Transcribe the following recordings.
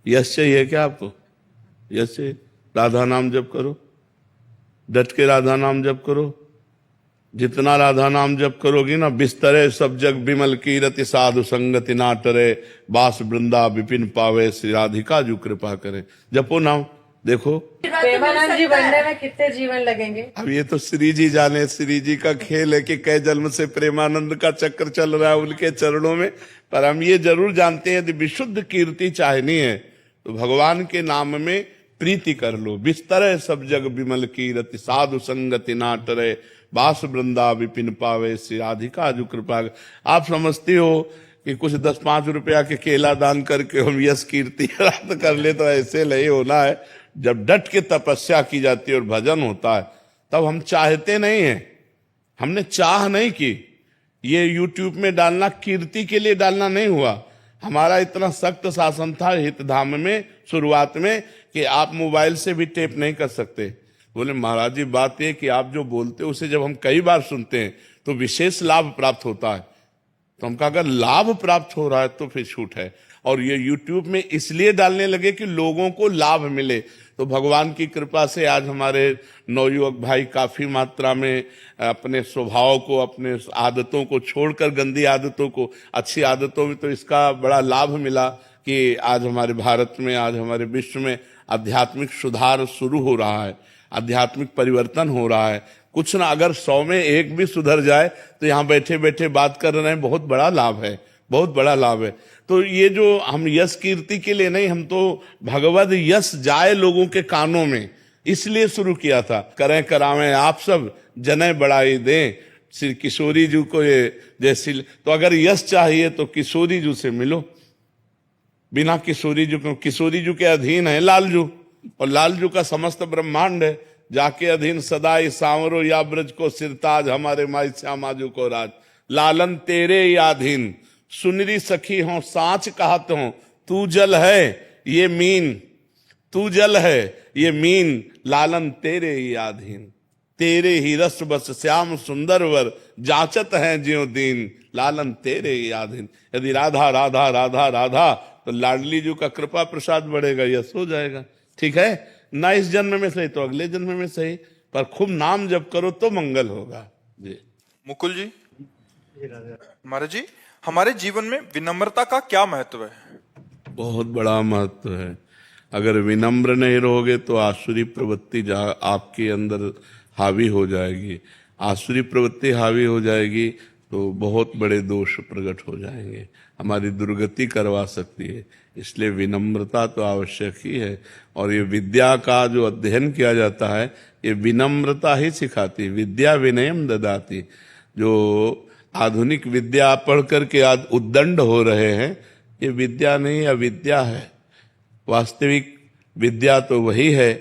यश चाहिए क्या आपको? यश चाहिए? राधा नाम जप करो, डट के राधा नाम जप करो। जितना राधा नाम जप करोगी ना, बिस्तरे सब जग बिमल कीरति साधु संगति ना टरे, बास वृंदा विपिन पावे श्री राधिका जो कृपा करे। जपो नाम। देखो प्रेमानंद जी बनने में कितने जीवन लगेंगे? अब ये तो श्री जी जाने, श्री जी का खेल है कि कई जन्म से प्रेमानंद का चक्कर चल रहा है उनके चरणों में। पर हम ये जरूर जानते हैं यदि विशुद्ध कीर्ति चाहनी है तो भगवान के नाम में प्रीति कर लो। बिस्तर सब जग विमल कीरति साधु संगति ना टरे, बास वृंदा विपिन पावे श्री राधिका जो कृपा। आप समझते हो कि कुछ 10-5 रुपया के केला दान करके हम यश कीर्ति प्राप्त कर ले, तो ऐसे नहीं होना है। जब डट के तपस्या की जाती है और भजन होता है तब हम चाहते नहीं हैं, हमने चाह नहीं की। ये यूट्यूब में डालना कीर्ति के लिए डालना नहीं हुआ। हमारा इतना सख्त शासन था हितधाम में शुरुआत में कि आप मोबाइल से भी टेप नहीं कर सकते। बोले महाराज जी बात यह कि आप जो बोलते हो उसे जब हम कई बार सुनते हैं तो विशेष लाभ प्राप्त होता है। तो हम कहा अगर लाभ प्राप्त हो रहा है तो फिर छूट है। और ये यूट्यूब में इसलिए डालने लगे कि लोगों को लाभ मिले। तो भगवान की कृपा से आज हमारे नवयुवक भाई काफी मात्रा में अपने स्वभाव को, अपने आदतों को छोड़कर गंदी आदतों को अच्छी आदतों में, तो इसका बड़ा लाभ मिला कि आज हमारे भारत में, आज हमारे विश्व में आध्यात्मिक सुधार शुरू हो रहा है, आध्यात्मिक परिवर्तन हो रहा है। कुछ ना, अगर 100 में 1 भी सुधर जाए तो यहाँ बैठे बैठे बात कर रहे हैं, बहुत बड़ा लाभ है, बहुत बड़ा लाभ है। तो ये जो हम यश कीर्ति के लिए नहीं, हम तो भगवद यश जाए लोगों के कानों में, इसलिए शुरू किया था। करें करावें आप सब जने बढ़ाई दें, श्री किशोरी जी को ये जैसी। तो अगर यश चाहिए तो किशोरी जी से मिलो। बिना किशोरी जी को, किशोरी जी के अधीन है लालजू, और लालजू का समस्त ब्रह्मांड है। जाके अधीन सदाई सांवरो या ब्रज को सिरताज, हमारे माई श्यामाजू को राज। लालन तेरे याधीन सुनरी सखी हो सांच कहत हो, तू जल है ये मीन, तू जल है ये मीन, लालन तेरे ही आधीन। तेरे ही रस बस श्याम सुंदर वर, जांचत हैं ज्यों दीन, लालन तेरे ही आधीन। यदि राधा राधा राधा राधा तो लाडली जी का कृपा प्रसाद बढ़ेगा, यश हो जाएगा। ठीक है ना, इस जन्म में सही तो अगले जन्म में सही, पर खूब नाम जप करो तो मंगल होगा जी। मुकुल जी, महाराज जी, हमारे जीवन में विनम्रता का क्या महत्व है? बहुत बड़ा महत्व है। अगर विनम्र नहीं रहोगे तो आसुरी प्रवृत्ति आपके अंदर हावी हो जाएगी। आसुरी प्रवृत्ति हावी हो जाएगी तो बहुत बड़े दोष प्रकट हो जाएंगे, हमारी दुर्गति करवा सकती है। इसलिए विनम्रता तो आवश्यक ही है। और ये विद्या का जो अध्ययन किया जाता है ये विनम्रता ही सिखाती। विद्या विनयम ददाती। जो आधुनिक विद्या पढ़ करके आज उद्दंड हो रहे हैं, ये विद्या नहीं अविद्या है। वास्तविक विद्या तो वही है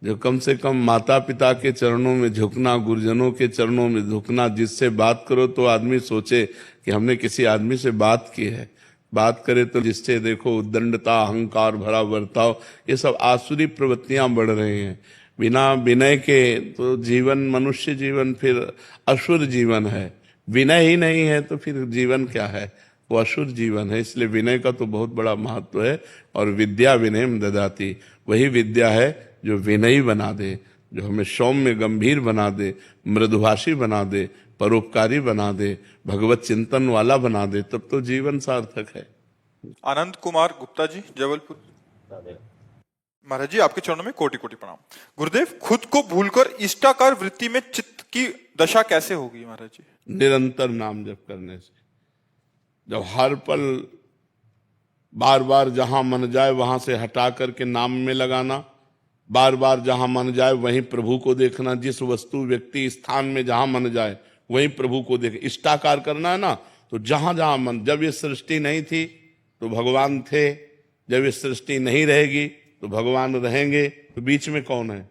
जो कम से कम माता पिता के चरणों में झुकना, गुरुजनों के चरणों में झुकना, जिससे बात करो तो आदमी सोचे कि हमने किसी आदमी से बात की है। बात करे तो जिससे देखो उद्दंडता, अहंकार भरा बर्ताव, ये सब आसुरी प्रवृत्तियां बढ़ रही हैं। बिना विनय के तो जीवन, मनुष्य जीवन फिर असुर जीवन है। विनय ही नहीं है तो फिर जीवन क्या है, वो असुर जीवन है। इसलिए विनय का तो बहुत बड़ा महत्व है। और विद्या विनयम ददाती, वही विद्या है जो विनयी बना दे, जो हमें सौम्य गंभीर बना दे, मृदुभाषी बना दे, परोपकारी बना दे, भगवत चिंतन वाला बना दे, तब तो जीवन सार्थक है। आनंद कुमार गुप्ता जी, जबलपुर। महाराज जी, आपके चरणों में कोटि कोटि प्रणाम। गुरुदेव, खुद को भूलकर इष्टाकार वृत्ति में चित्त की दशा कैसे होगी महाराज जी? निरंतर नाम जप करने से। जब हर पल बार बार जहां मन जाए वहां से हटा करके नाम में लगाना, बार बार जहां मन जाए वहीं प्रभु को देखना। जिस वस्तु, व्यक्ति, स्थान में जहां मन जाए वहीं प्रभु को देख। इष्टाकार करना है ना, तो जहां जहां मन, जब ये सृष्टि नहीं थी तो भगवान थे, जब ये सृष्टि नहीं रहेगी तो भगवान रहेंगे। तो बीच में कौन है?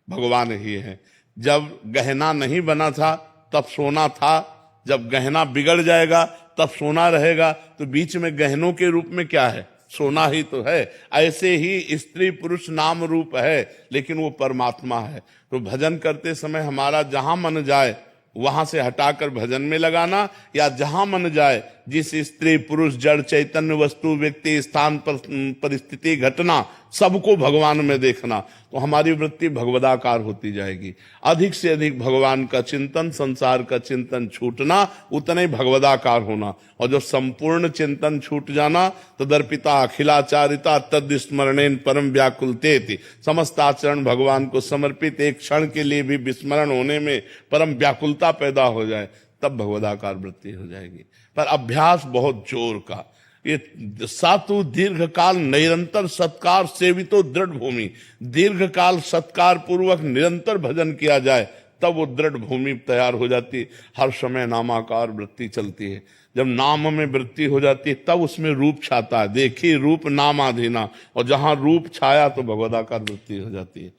भगवान ही है। जब गहना नहीं बना था तब सोना था, जब गहना बिगड़ जाएगा तब सोना रहेगा। तो बीच में गहनों के रूप में क्या है? सोना ही तो है। ऐसे ही स्त्री पुरुष नाम रूप है, लेकिन वो परमात्मा है। तो भजन करते समय हमारा जहां मन जाए वहां से हटाकर भजन में लगाना, या जहां मन जाए जिस स्त्री पुरुष जड़ चैतन्य वस्तु व्यक्ति स्थान पर परिस्थिति घटना सबको भगवान में देखना, तो हमारी वृत्ति भगवदाकार होती जाएगी। अधिक से अधिक भगवान का चिंतन, संसार का चिंतन छूटना, उतने भगवदाकार होना। और जब संपूर्ण चिंतन छूट जाना, तदर्पिता अखिलाचारिता तद स्मरणेन परम व्याकुलते, समस्त आचरण भगवान को समर्पित, एक क्षण के लिए भी विस्मरण होने में परम व्याकुलता पैदा हो जाए, तब भगवदाकार वृत्ति हो जाएगी। पर अभ्यास बहुत जोर का, ये सातु दीर्घ काल निरंतर सत्कार सेवितो दृढ़ भूमि, दीर्घ काल सत्कार पूर्वक निरंतर भजन किया जाए, तब वो दृढ़ भूमि तैयार हो जाती। हर समय नामाकार वृत्ति चलती है। जब नाम में वृत्ति हो जाती है, तब उसमें रूप छाता है। देखिए रूप नामाधीना, और जहां रूप छाया तो भगवदाकार वृत्ति हो जाती है।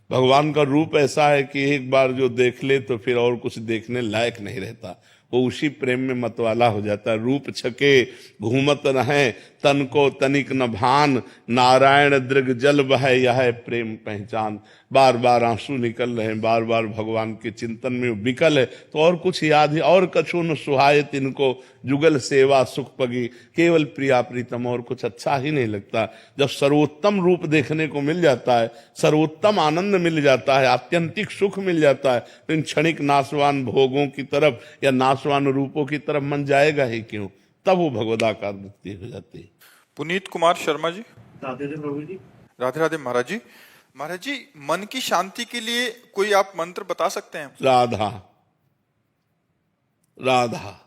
भगवान का रूप ऐसा है कि एक बार जो देख ले तो फिर और कुछ देखने लायक नहीं रहता, वो उसी प्रेम में मतवाला हो जाता है। रूप छके घूमत रहे, तन को तनिक न भान, नारायण दृग जल बहे, यह है प्रेम पहचान। बार बार आंसू निकल रहे हैं, बार बार भगवान के चिंतन में विकल है, तो और कुछ याद है, और कछु न सुहाए तिनको, जुगल सेवा सुख पगी, केवल प्रिया प्रीतम, और कुछ अच्छा ही नहीं लगता। जब सर्वोत्तम रूप देखने को मिल जाता है, सर्वोत्तम आनंद मिल जाता है, आत्यंतिक सुख मिल जाता है, तो इन क्षणिक नाशवान भोगों की तरफ या नाशवान रूपों की तरफ मन जाएगा ही क्यों? तब वो भगवदाकार वृत्ति हो जाती है। पुनीत कुमार शर्मा जी। राधे राधे प्रभु जी। राधे राधे महाराज जी। महाराज जी, मन की शांति के लिए कोई आप मंत्र बता सकते हैं? राधा राधा,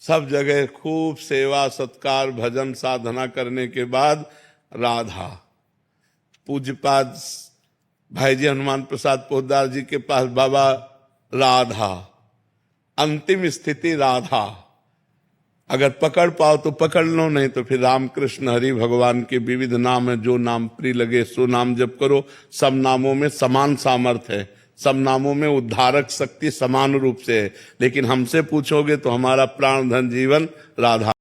सब जगह खूब सेवा सत्कार भजन साधना करने के बाद राधा। पूज्यपाद भाई जी हनुमान प्रसाद पोद्दार जी के पास बाबा राधा, अंतिम स्थिति राधा। अगर पकड़ पाओ तो पकड़ लो, नहीं तो फिर राम कृष्ण हरि भगवान के विविध नाम है, जो नाम प्रिय लगे सो नाम जप करो। सब नामों में समान सामर्थ्य है, सब नामों में उद्धारक शक्ति समान रूप से है, लेकिन हमसे पूछोगे तो हमारा प्राण धन जीवन राधा।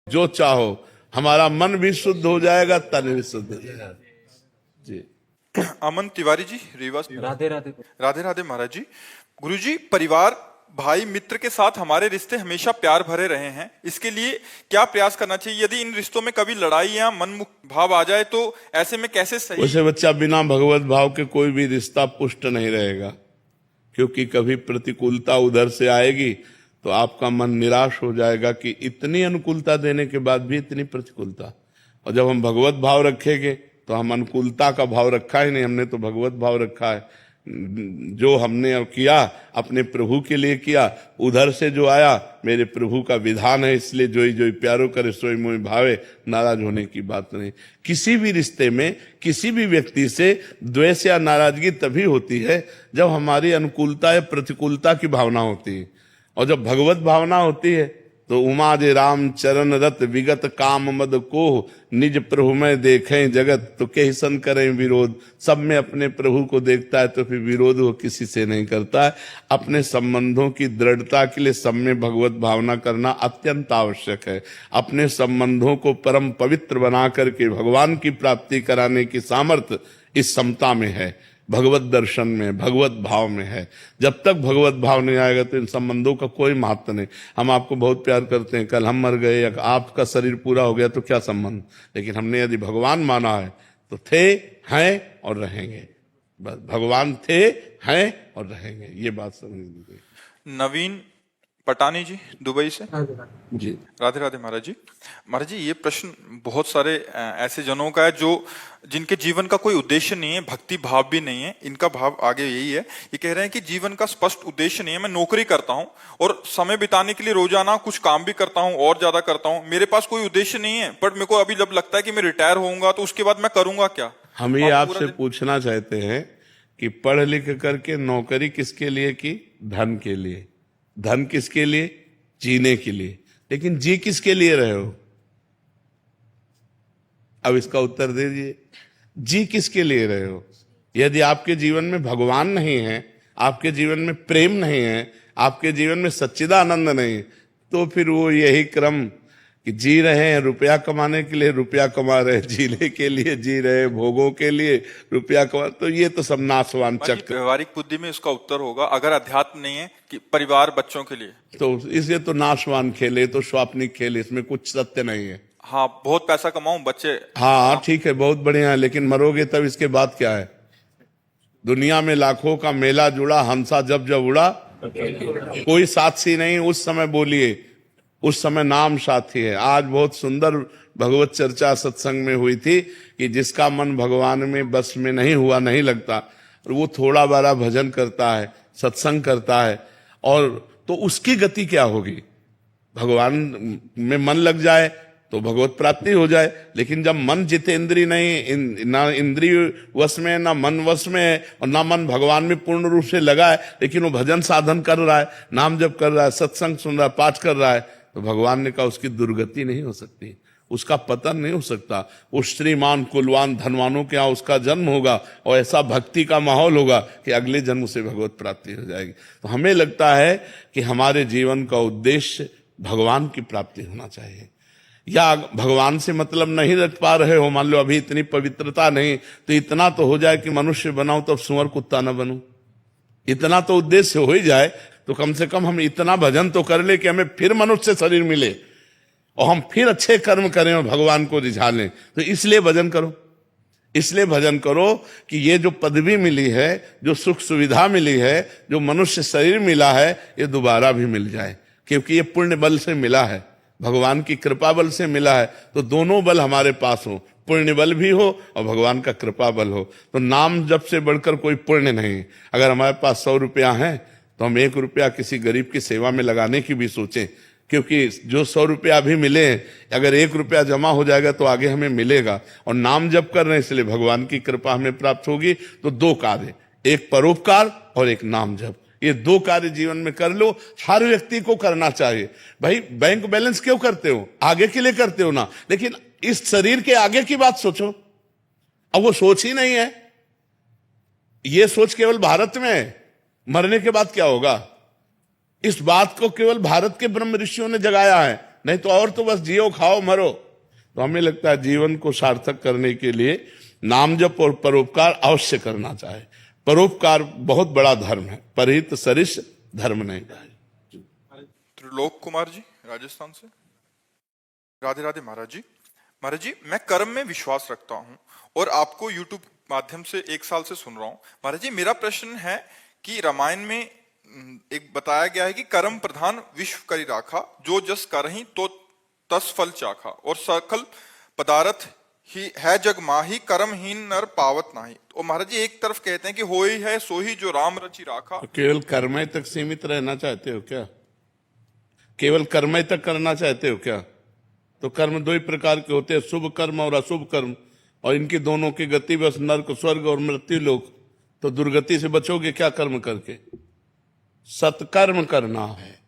जो चाहो, हमारा मन भी शुद्ध हो जाएगा, तन भी शुद्ध हो जाएगा। जी। अमन तिवारी जी, रीवा से। राधे राधे। राधे राधे महाराज जी। गुरु जी, परिवार भाई मित्र के साथ हमारे रिश्ते हमेशा प्यार भरे रहे हैं, इसके लिए क्या प्रयास करना चाहिए? यदि इन रिश्तों में कभी लड़ाई या मनमुख भाव आ जाए तो ऐसे में कैसे सही? वैसे बच्चा, बिना भगवत भाव के कोई भी रिश्ता पुष्ट नहीं रहेगा, क्योंकि कभी प्रतिकूलता उधर से आएगी तो आपका मन निराश हो जाएगा कि इतनी अनुकूलता देने के बाद भी इतनी प्रतिकूलता। और जब हम भगवत भाव रखेंगे तो हम अनुकूलता का भाव रखा ही नहीं, हमने तो भगवत भाव रखा है। जो हमने किया अपने प्रभु के लिए किया, उधर से जो आया मेरे प्रभु का विधान है, इसलिए जोई जोई प्यारो करे सोई मोई भावे, नाराज होने की बात नहीं। किसी भी रिश्ते में किसी भी व्यक्ति से द्वेष या नाराजगी तभी होती है जब हमारी अनुकूलता या प्रतिकूलता की भावना होती है। और जब भगवत भावना होती है तो उमा जे राम चरण रत विगत काम मद को निज प्रभु में देखें जगत, तो कैसन करें विरोध। सब में अपने प्रभु को देखता है तो फिर विरोध वो किसी से नहीं करता है। अपने संबंधों की दृढ़ता के लिए सब में भगवत भावना करना अत्यंत आवश्यक है। अपने संबंधों को परम पवित्र बना करके भगवान की प्राप्ति कराने की सामर्थ्य इस समता में है, भगवत दर्शन में, भगवत भाव में है। जब तक भगवत भाव नहीं आएगा तो इन संबंधों का कोई महत्व नहीं। हम आपको बहुत प्यार करते हैं, कल हम मर गए या आपका शरीर पूरा हो गया तो क्या संबंध, लेकिन हमने यदि भगवान माना है तो थे, हैं और रहेंगे। बस भगवान थे, हैं और रहेंगे, ये बात समझ लीजिए। नवीन पटानी जी, दुबई से। जी। राधे राधे महाराज जी। महाराज जी, ये प्रश्न बहुत सारे ऐसे जनों का है जो जिनके जीवन का कोई उद्देश्य नहीं है, भक्ति भाव भी नहीं है। इनका भाव आगे यही है, ये कह रहे हैं कि जीवन का स्पष्ट उद्देश्य नहीं है। मैं नौकरी करता हूँ और समय बिताने के लिए रोजाना कुछ काम भी करता हूँ और ज्यादा करता हूँ, मेरे पास कोई उद्देश्य नहीं है। बट मेरे को अभी जब लगता है कि मैं रिटायर होऊंगा तो उसके बाद मैं करूंगा क्या? हम ये आपसे पूछना चाहते हैं कि पढ़ लिख करके नौकरी किसके लिए की? धन के लिए। धन किसके लिए? जीने के लिए। लेकिन जी किसके लिए रहे हो? अब इसका उत्तर दे दीजिए, जी किसके लिए रहे हो? यदि आपके जीवन में भगवान नहीं है, आपके जीवन में प्रेम नहीं है, आपके जीवन में सच्चिदानंद नहीं, तो फिर वो यही क्रम कि जी रहे हैं रुपया कमाने के लिए, रुपया कमा रहे, जीने के लिए जी रहे, भोगों के लिए रुपया कमा, तो ये तो सब नाशवान चक्र। व्यवहारिक बुद्धि में इसका उत्तर होगा, अगर अध्यात्म नहीं है कि परिवार बच्चों के लिए, तो इसलिए तो नाशवान खेले, तो स्वाप्निक खेल, इसमें कुछ सत्य नहीं है। हाँ बहुत पैसा कमाऊं बच्चे, हाँ ठीक है, बहुत बढ़िया है, लेकिन मरोगे तब इसके बाद क्या है? दुनिया में लाखों का मेला जुड़ा, हंसा जब जब उड़ा, कोई साथी नहीं। उस समय बोलिए, उस समय नाम साथी है। आज बहुत सुंदर भगवत चर्चा सत्संग में हुई थी कि जिसका मन भगवान में बस में नहीं हुआ, नहीं लगता, और वो थोड़ा बड़ा भजन करता है, सत्संग करता है, और तो उसकी गति क्या होगी? भगवान में मन लग जाए तो भगवत प्राप्ति हो जाए। लेकिन जब मन जितेंद्रिय नहीं, ना इंद्रिय वश में, ना मन वश में है, और ना मन भगवान में पूर्ण रूप से लगा है, लेकिन वो भजन साधन कर रहा है, नाम जप कर रहा है, सत्संग सुन रहा है, पाठ कर रहा है, तो भगवान ने कहा उसकी दुर्गति नहीं हो सकती, उसका पतन नहीं हो सकता। वो श्रीमान कुलवान धनवानों के यहाँ उसका जन्म होगा, और ऐसा भक्ति का माहौल होगा कि अगले जन्म से भगवत प्राप्ति हो जाएगी। तो हमें लगता है कि हमारे जीवन का उद्देश्य भगवान की प्राप्ति होना चाहिए। या भगवान से मतलब नहीं रख पा रहे हो, मान लो अभी इतनी पवित्रता नहीं, तो इतना तो हो जाए कि मनुष्य बनाओ तो सुअर कुत्ता ना बनूं। इतना तो उद्देश्य हो ही जाए, तो कम से कम हम इतना भजन तो कर ले कि हमें फिर मनुष्य शरीर मिले और हम फिर अच्छे कर्म करें और भगवान को रिझा लें। तो इसलिए भजन करो, इसलिए भजन करो कि ये जो पदवी मिली है, जो सुख सुविधा मिली है, जो मनुष्य शरीर मिला है, ये दोबारा भी मिल जाए, क्योंकि ये पुण्य बल से मिला है, भगवान की कृपा बल से मिला है। तो दोनों बल हमारे पास हो, पुण्य बल भी हो और भगवान का कृपा बल हो। तो नाम जप से बढ़कर कोई पुण्य नहीं। अगर हमारे पास 100 रुपया है तो हम 1 रुपया किसी गरीब की सेवा में लगाने की भी सोचें, क्योंकि जो 100 रुपया भी मिले, अगर 1 रुपया जमा हो जाएगा तो आगे हमें मिलेगा। और नाम जप कर रहे हैं इसलिए भगवान की कृपा हमें प्राप्त होगी। तो 2 कार्य, एक परोपकार और एक नाम जप, ये 2 कार्य जीवन में कर लो। हर व्यक्ति को करना चाहिए। भाई बैंक बैलेंस क्यों करते हो? आगे के लिए करते हो ना, लेकिन इस शरीर के आगे की बात सोचो। अब वो सोच ही नहीं है, ये सोच केवल भारत में है, मरने के बाद क्या होगा, इस बात को केवल भारत के ब्रह्म ऋषियों ने जगाया है, नहीं तो और तो बस जियो खाओ मरो। तो हमें लगता है जीवन को सार्थक करने के लिए नाम जप और परोपकार अवश्य करना चाहिए। परोपकार बहुत बड़ा धर्म है, परहित सरिस धर्म नहीं है। त्रिलोक कुमार जी राजस्थान से। राधे राधे महाराज जी। महाराज जी, मैं कर्म में विश्वास रखता हूं और आपको यूट्यूब माध्यम से 1 साल से सुन रहा हूं। महाराज जी, मेरा प्रश्न है कि रामायण में एक बताया गया है कि कर्म प्रधान विश्व करी राखा, जो जस करहि तो तस फल चाखा, और सकल पदार्थ ही है जग माही, कर्महीन नर पावत नाही। तो महाराज जी एक तरफ कहते हैं कि होई है सोही जो राम रचि राखा। तो केवल कर्म तक सीमित रहना चाहते हो क्या? केवल कर्म तक करना चाहते हो क्या? तो कर्म 2 ही प्रकार के होते हैं, शुभ कर्म और अशुभ कर्म, और इनकी दोनों की गति बस नरक, स्वर्ग और मृत्यु लोक। तो दुर्गति से बचोगे क्या कर्म करके? सत्कर्म करना है,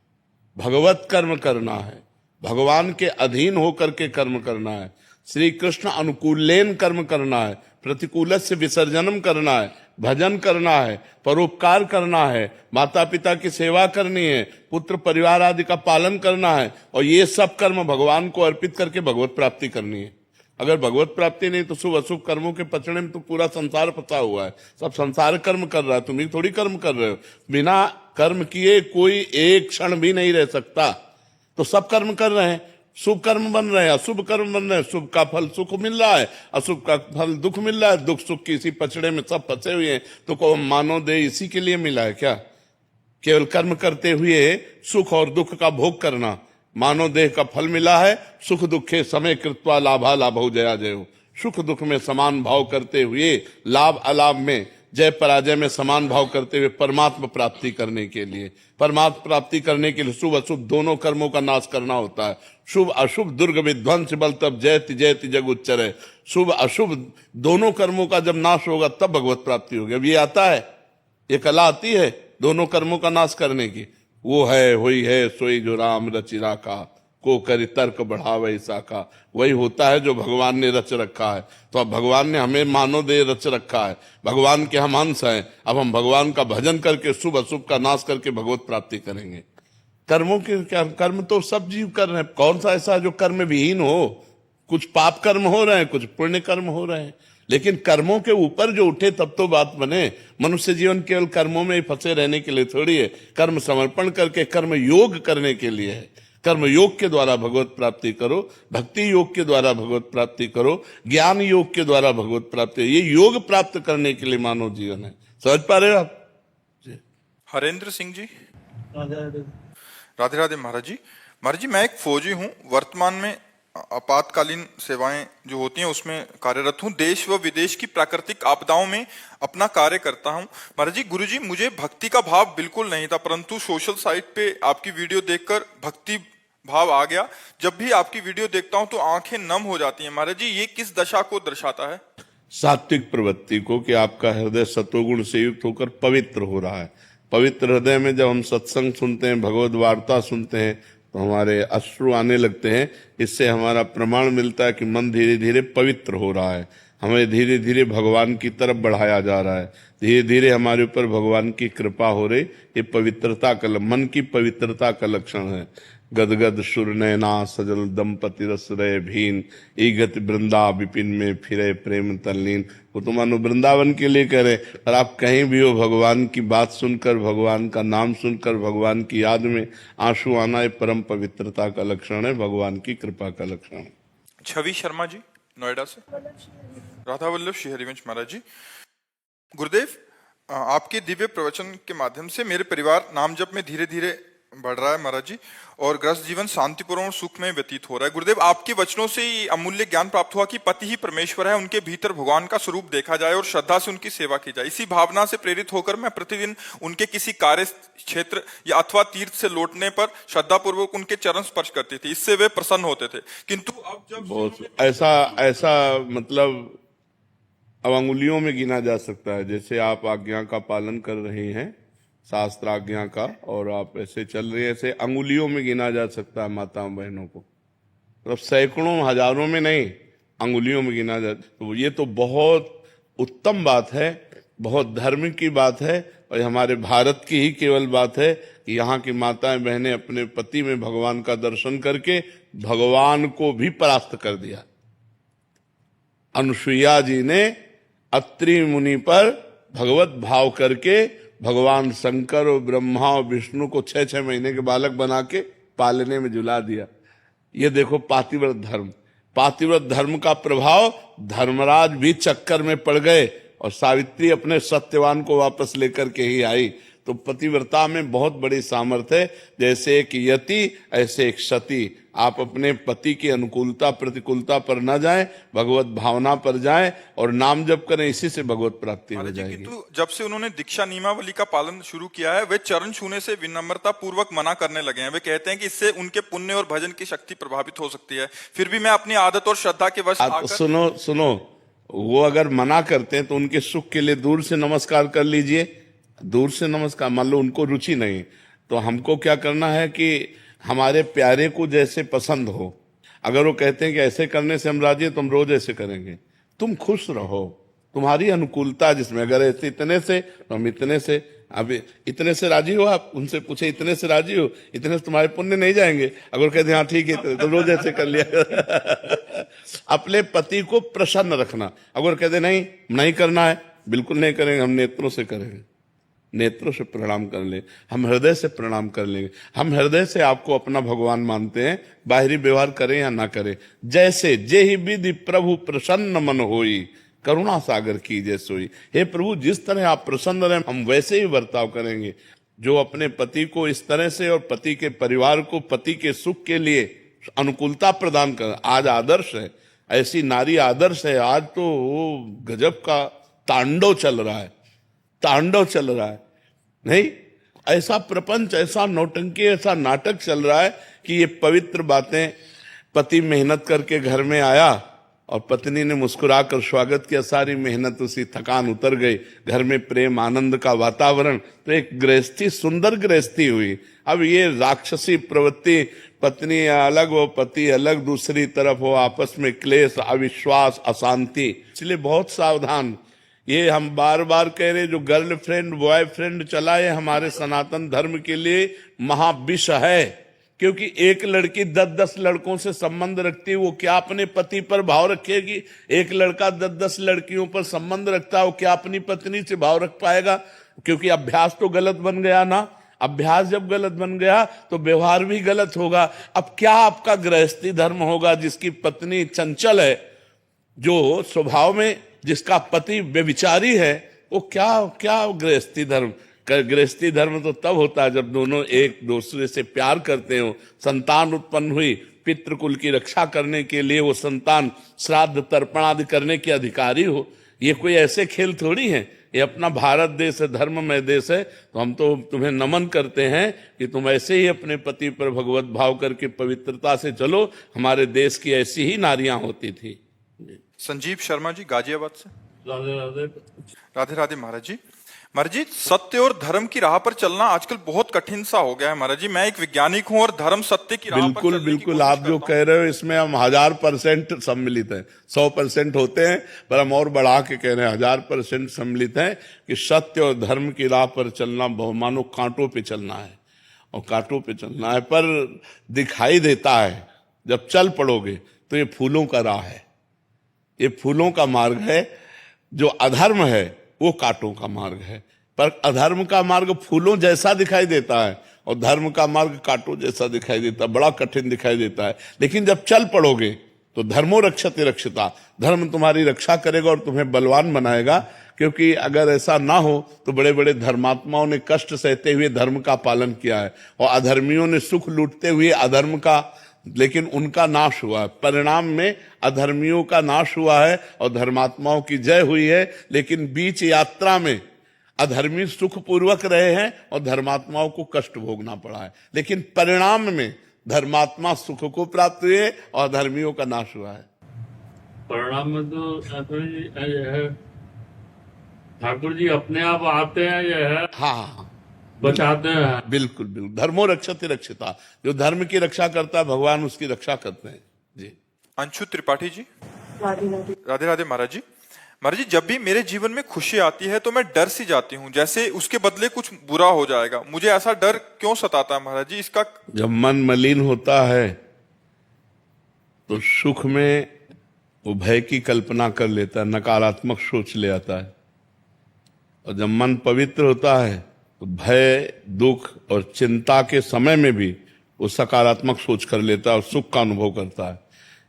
भगवत कर्म करना है, भगवान के अधीन होकर के कर्म करना है, श्री कृष्ण अनुकूलेन कर्म करना है, प्रतिकूल से विसर्जनम करना है, भजन करना है, परोपकार करना है, माता पिता की सेवा करनी है, पुत्र परिवार आदि का पालन करना है, और ये सब कर्म भगवान को अर्पित करके भगवत प्राप्ति करनी है। अगर भगवत प्राप्ति नहीं तो शुभ अशुभ कर्मों के पचड़े में तो पूरा संसार फंसा हुआ है। सब संसार कर्म कर रहा है, तुम ही थोड़ी कर्म कर रहे हो। बिना कर्म किए कोई एक क्षण भी नहीं रह सकता। तो सब कर्म कर रहे हैं, शुभ कर्म बन रहे हैं, अशुभ कर्म बन रहे हैं। शुभ का फल सुख मिल रहा है, अशुभ का फल दुख मिल रहा है। दुख सुख की इसी पचड़े में सब फंसे हुए हैं। तो को मानो दे इसी के लिए मिला है क्या? केवल कर्म करते हुए सुख और दुख का भोग करना, मानव देह का फल मिला है। सुख दुखे समय कृत्वा लाभा लाभौ जया जयो। सुख दुख में समान भाव करते हुए, लाभ अलाभ में, जय पराजय में समान भाव करते हुए परमात्मा प्राप्ति करने के लिए, परमात्मा प्राप्ति करने के लिए शुभ अशुभ दोनों कर्मों का नाश करना होता है। शुभ अशुभ दुर्ग विध्वंस बल तब जयति जयति जग उच्चरे। शुभ अशुभ दोनों कर्मों का जब नाश होगा तब भगवत प्राप्ति होगी। अब ये आता है, ये कला आती है दोनों कर्मों का नाश करने की। वो है हुई है सोई जो राम रचि राखा, को करि तर्क बढ़ावे शाखा। वही होता है जो भगवान ने रच रखा है। तो अब भगवान ने हमें मानव देह रच रखा है, भगवान के हम अंश हैं। अब हम भगवान का भजन करके शुभ अशुभ का नाश करके भगवत प्राप्ति करेंगे। कर्मों के क्या, कर्म तो सब जीव कर रहे हैं। कौन सा ऐसा जो कर्म विहीन हो? कुछ पाप कर्म हो रहे हैं, कुछ पुण्य कर्म हो रहे हैं, लेकिन कर्मों के ऊपर जो उठे तब तो बात बने। मनुष्य जीवन केवल कर्मों में ही फंसे रहने के लिए थोड़ी है। कर्म समर्पण करके कर्म योग करने के लिए है। कर्म योग के द्वारा भगवत प्राप्ति करो, भक्ति योग के द्वारा भगवत प्राप्ति करो, ज्ञान योग के द्वारा भगवत प्राप्ति। ये योग प्राप्त करने के लिए मानव जीवन है। समझ पा रहे हो आप? हरेंद्र सिंह जी, राधे राधे महाराज जी। महाराज जी, मैं एक फौजी हूँ, वर्तमान में आपातकालीन सेवाएं जो होती हैं उसमें कार्यरत हूँ। देश व विदेश की प्राकृतिक आपदाओं में अपना कार्य करता हूँ। महाराज जी, गुरु जी, मुझे भक्ति का भाव बिल्कुल नहीं था, परंतु सोशल साइट पे आपकी वीडियो देखकर भक्ति भाव आ गया। जब भी आपकी वीडियो देखता हूँ तो आंखें नम हो जाती हैं। महाराज जी, ये किस दशा को दर्शाता है? सात्विक प्रवृत्ति को, कि आपका हृदय सत्वगुण से युक्त होकर पवित्र हो रहा है। पवित्र हृदय में जब हम सत्संग सुनते हैं, भगवद वार्ता सुनते हैं, तो हमारे अश्रु आने लगते हैं। इससे हमारा प्रमाण मिलता है कि मन धीरे धीरे पवित्र हो रहा है, हमें धीरे धीरे भगवान की तरफ बढ़ाया जा रहा है, धीरे धीरे हमारे ऊपर भगवान की कृपा हो रही। ये पवित्रता का, मन की पवित्रता का लक्षण है। गदगद सुर नैना सजल दंपति रस रय भीन, ईगत वृंदा विपिन में फिरे प्रेम तल्लीन। वो तो मानो वृंदावन के लिए कह रहे, और आप कहीं भी हो, भगवान की बात सुनकर, भगवान का नाम सुनकर, भगवान की याद में आंसू आना, ये परम पवित्रता का लक्षण है, भगवान की कृपा का लक्षण है। छवि शर्मा जी, नोएडा से। राधा वल्लभ श्री हरिवंश महाराज जी, गुरुदेव, आपके दिव्य प्रवचन के माध्यम से मेरे परिवार नाम जप में धीरे धीरे बढ़ रहा है महाराज जी, और ग्रस्त जीवन शांतिपूर्ण और सुख में व्यतीत हो रहा है। गुरुदेव, आपके वचनों से ही अमूल्य ज्ञान प्राप्त हुआ कि पति ही परमेश्वर है, उनके भीतर भगवान का स्वरूप देखा जाए और श्रद्धा से उनकी सेवा की जाए। इसी भावना से प्रेरित होकर मैं प्रतिदिन उनके किसी कार्य क्षेत्र या अथवा तीर्थ से लौटने पर श्रद्धा पूर्वक उनके चरण स्पर्श करती थी। इससे वे प्रसन्न होते थे। किंतु अब जब बहुत ऐसा मतलब अब अंगुलियों में गिना जा सकता है। जैसे आप आज्ञा का पालन कर रहे हैं, शास्त्र आज्ञा का, और आप ऐसे चल रहे हैं, ऐसे अंगुलियों में गिना जा सकता है माताओं बहनों को। मतलब सैकड़ों हजारों में नहीं, अंगुलियों में गिना जा। तो ये तो बहुत उत्तम बात है, बहुत धर्म की बात है, और हमारे भारत की ही केवल बात है कि यहाँ की माताएं बहनें अपने पति में भगवान का दर्शन करके भगवान को भी परास्त कर दिया। अनुसुईया जी ने अत्रि मुनि पर भगवत भाव करके भगवान शंकर और ब्रह्मा और विष्णु को 6-6 महीने के बालक बना के पालने में झुला दिया। ये देखो पातिव्रत धर्म, पातिव्रत धर्म का प्रभाव। धर्मराज भी चक्कर में पड़ गए और सावित्री अपने सत्यवान को वापस लेकर के ही आई। तो पतिव्रता में बहुत बड़ी सामर्थ्य है। जैसे एक यति ऐसे एक सती। आप अपने पति की अनुकूलता प्रतिकूलता पर न जाएं, भगवत भावना पर जाएं और नाम जप करें, इसी से भगवत प्राप्ति हो जाएगी। किंतु जब से उन्होंने दीक्षा नियमावली का पालन शुरू किया है, वे चरण छूने से विनम्रता पूर्वक मना करने लगे हैं। वे कहते हैं कि इससे उनके पुण्य और भजन की शक्ति प्रभावित हो सकती है। फिर भी मैं अपनी आदत और श्रद्धा के वश सुनो, वो अगर मना करते हैं तो उनके सुख के लिए दूर से नमस्कार कर लीजिए। दूर से नमस्कार, मान लो उनको रुचि नहीं, तो हमको क्या करना है कि हमारे प्यारे को जैसे पसंद हो। अगर वो कहते हैं कि ऐसे करने से हम राजी हैं, तो हम रोज ऐसे करेंगे। तुम खुश रहो, तुम्हारी अनुकूलता जिसमें, अगर ऐसे इतने से तो हम इतने से। अब इतने से राजी हो, आप उनसे पूछे इतने से राजी हो, इतने से तुम्हारे पुण्य नहीं जाएंगे। अगर कहते हैं हाँ ठीक है तो रोज ऐसे कर लिया। अपने पति को प्रसन्न रखना। अगर कहते नहीं करना है, बिल्कुल नहीं करेंगे, हम नेत्रों से करेंगे, नेत्रों से प्रणाम कर ले, हम हृदय से प्रणाम कर लेंगे। हम हृदय से आपको अपना भगवान मानते हैं, बाहरी व्यवहार करें या ना करें। जैसे जेहि विधि प्रभु प्रसन्न मन होई, करुणा सागर कीजिए सोई। हे प्रभु, जिस तरह आप प्रसन्न रहे हम वैसे ही बर्ताव करेंगे। जो अपने पति को इस तरह से और पति के परिवार को पति के सुख के लिए अनुकूलता प्रदान कर, आज आदर्श है, ऐसी नारी आदर्श है। आज तो वो गजब का तांडव चल रहा है, तांडव चल रहा है। नहीं, ऐसा प्रपंच, ऐसा नौटंकी, ऐसा नाटक चल रहा है कि ये पवित्र बातें। पति मेहनत करके घर में आया और पत्नी ने मुस्कुराकर स्वागत किया, सारी मेहनत उसी, थकान उतर गई, घर में प्रेम आनंद का वातावरण। तो एक गृहस्थी, सुंदर गृहस्थी हुई। अब ये राक्षसी प्रवृत्ति पत्नी अलग हो, पति अलग, दूसरी तरफ हो, आपस में क्लेश, अविश्वास, अशांति। इसलिए बहुत सावधान। ये हम बार बार कह रहे, जो गर्लफ्रेंड बॉयफ्रेंड चला है हमारे सनातन धर्म के लिए महाविष है। क्योंकि एक लड़की 10-10 लड़कों से संबंध रखती है, वो क्या अपने पति पर भाव रखेगी? एक लड़का 10-10 लड़कियों पर संबंध रखता है, वो क्या अपनी पत्नी से भाव रख पाएगा? क्योंकि अभ्यास तो गलत बन गया ना। अभ्यास जब गलत बन गया तो व्यवहार भी गलत होगा। अब क्या आपका गृहस्थी धर्म होगा? जिसकी पत्नी चंचल है, जो स्वभाव में जिसका पति व्यभिचारी है, वो क्या गृहस्थी धर्म? गृहस्थी धर्म तो तब होता है जब दोनों एक दूसरे से प्यार करते हो, संतान उत्पन्न हुई, पितृकुल की रक्षा करने के लिए वो संतान श्राद्ध तर्पण आदि करने के अधिकारी हो। ये कोई ऐसे खेल थोड़ी है। ये अपना भारत देश है, धर्ममय देश है। तो हम तो तुम्हें नमन करते हैं कि तुम ऐसे ही अपने पति पर भगवत भाव करके पवित्रता से चलो। हमारे देश की ऐसी ही नारियां होती थी। संजीव शर्मा जी गाजियाबाद से। राधे राधे। राधे राधे महाराज जी। महाराज जी, सत्य और धर्म की राह पर चलना आजकल बहुत कठिन सा हो गया है महाराज जी। मैं एक वैज्ञानिक हूं और धर्म सत्य की राह पर बिल्कुल चलने की बिल्कुल, कोशिश आप जो करता कह रहे हो इसमें हम 1000% सम्मिलित हैं। 100% होते हैं, पर हम और बढ़ा के कह रहे हैं 1000% सम्मिलित हैं कि सत्य और धर्म की राह पर चलना मानो कांटों पे चलना है। और कांटों पे चलना है, पर दिखाई देता है। जब चल पड़ोगे तो ये फूलों का राह है, ये फूलों का मार्ग है। जो अधर्म है वो कांटों का मार्ग है। पर अधर्म का मार्ग फूलों जैसा दिखाई देता है और धर्म का मार्ग कांटों जैसा दिखाई देता है, बड़ा कठिन दिखाई देता है। लेकिन जब चल पड़ोगे तो धर्मो रक्षते रक्षिता, धर्म तुम्हारी रक्षा करेगा और तुम्हें बलवान बनाएगा। क्योंकि अगर ऐसा ना हो तो बड़े बड़े धर्मात्माओं ने कष्ट सहते हुए धर्म का पालन किया है, और अधर्मियों ने सुख लूटते हुए अधर्म का, लेकिन उनका नाश हुआ है। परिणाम में अधर्मियों का नाश हुआ है और धर्मात्माओं की जय हुई है। लेकिन बीच यात्रा में अधर्मी सुख पूर्वक रहे हैं और धर्मात्माओं को कष्ट भोगना पड़ा है। लेकिन परिणाम में धर्मात्मा सुख को प्राप्त हुए और धर्मियों का नाश हुआ है। परिणाम में तो ये है, ठाकुर जी अपने आप आते हैं, ये है हाँ, बचाते हैं। बिल्कुल बिल्कुल, धर्मो रक्षते रक्षिता। जो धर्म की रक्षा करता है भगवान उसकी रक्षा करते हैं जी। अंशु त्रिपाठी जी। राधे राधे महाराज जी। महाराज जी, जब भी मेरे जीवन में खुशी आती है तो मैं डर सी जाती हूँ, जैसे उसके बदले कुछ बुरा हो जाएगा। मुझे ऐसा डर क्यों सताता है महाराज जी? इसका जब मन मलिन होता है तो सुख में वो भय की कल्पना कर लेता है, नकारात्मक सोच ले आता है। और जब मन पवित्र होता है तो भय, दुख और चिंता के समय में भी वो सकारात्मक सोच कर लेता है और सुख का अनुभव करता है।